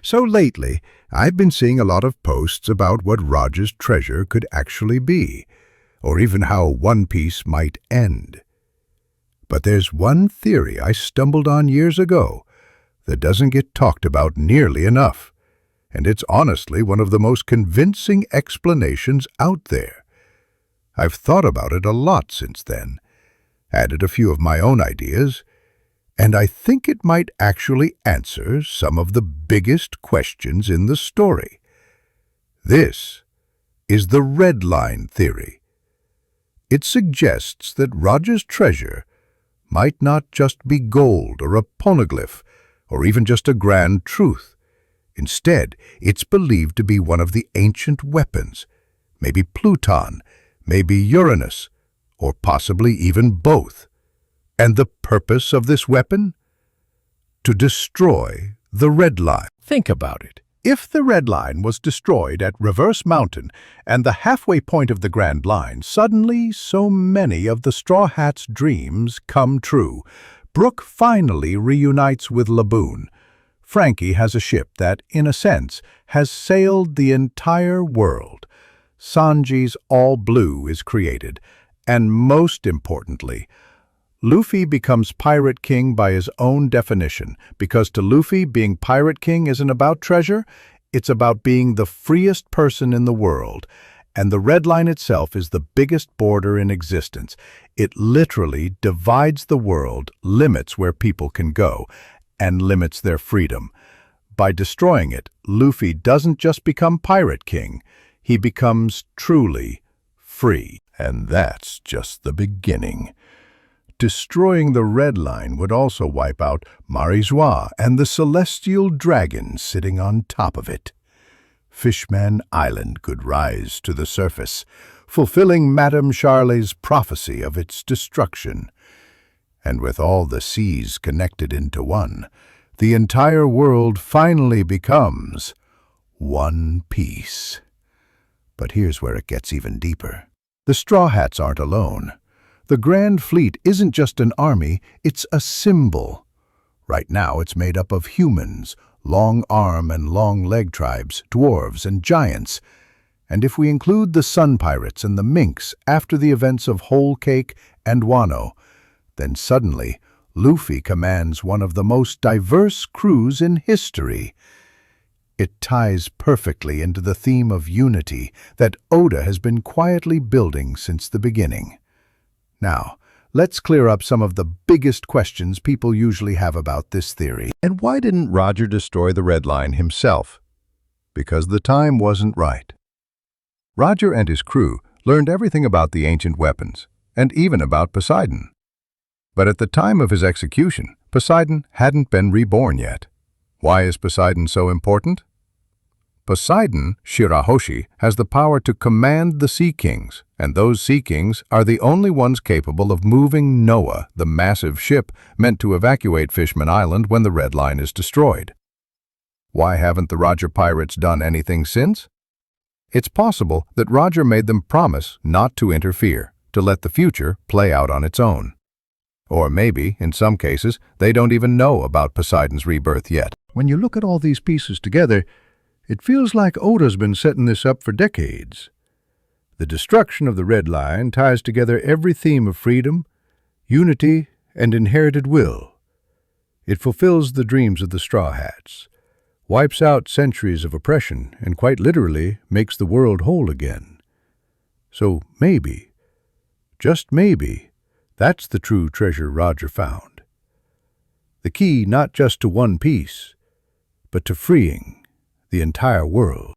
So lately, I've been seeing a lot of posts about what Roger's treasure could actually be, or even how One Piece might end. But there's one theory I stumbled on years ago that doesn't get talked about nearly enough, and it's honestly one of the most convincing explanations out there. I've thought about it a lot since then, added a few of my own ideas, and I think it might actually answer some of the biggest questions in the story. This is the red line theory. It suggests that Roger's treasure might not just be gold or a poneglyph, or even just a grand truth. Instead, it's believed to be one of the ancient weapons, maybe Pluton, maybe Uranus, or possibly even both. And the purpose of this weapon? To destroy the red line. Think about it. If the red line was destroyed at Reverse Mountain and the halfway point of the Grand Line, suddenly so many of the Straw Hat's dreams come true. Brook finally reunites with Laboon. Frankie has a ship that, in a sense, has sailed the entire world. Sanji's All Blue is created, and most importantly, Luffy becomes Pirate King by his own definition, because to Luffy, being Pirate King isn't about treasure, it's about being the freest person in the world. And the Red Line itself is the biggest border in existence. It literally divides the world, limits where people can go, and limits their freedom. By destroying it, Luffy doesn't just become Pirate King, he becomes truly free. And that's just the beginning. Destroying the Red Line would also wipe out Marijois and the celestial dragon sitting on top of it. Fishman Island could rise to the surface, fulfilling Madame Charlie's prophecy of its destruction. And with all the seas connected into one, the entire world finally becomes one piece. But here's where it gets even deeper. The Straw Hats aren't alone. The Grand Fleet isn't just an army, it's a symbol. Right now it's made up of humans, long arm and long leg tribes, dwarves and giants. And if we include the Sun Pirates and the Minks after the events of Whole Cake and Wano, then suddenly Luffy commands one of the most diverse crews in history. It ties perfectly into the theme of unity that Oda has been quietly building since the beginning. Now, let's clear up some of the biggest questions people usually have about this theory. And why didn't Roger destroy the Red Line himself? Because the time wasn't right. Roger and his crew learned everything about the ancient weapons, and even about Poseidon. But at the time of his execution, Poseidon hadn't been reborn yet. Why is Poseidon so important? Poseidon, Shirahoshi, has the power to command the Sea Kings, and those Sea Kings are the only ones capable of moving Noah, the massive ship meant to evacuate Fishman Island when the Red Line is destroyed. Why haven't the Roger pirates done anything since? It's possible that Roger made them promise not to interfere, to let the future play out on its own. Or maybe, in some cases, they don't even know about Poseidon's rebirth yet. When you look at all these pieces together, it feels like Oda's been setting this up for decades. The destruction of the Red Line ties together every theme of freedom, unity, and inherited will. It fulfills the dreams of the Straw Hats, wipes out centuries of oppression, and quite literally makes the world whole again. So maybe, just maybe, that's the true treasure Roger found. The key not just to one piece, but to freeing the entire world.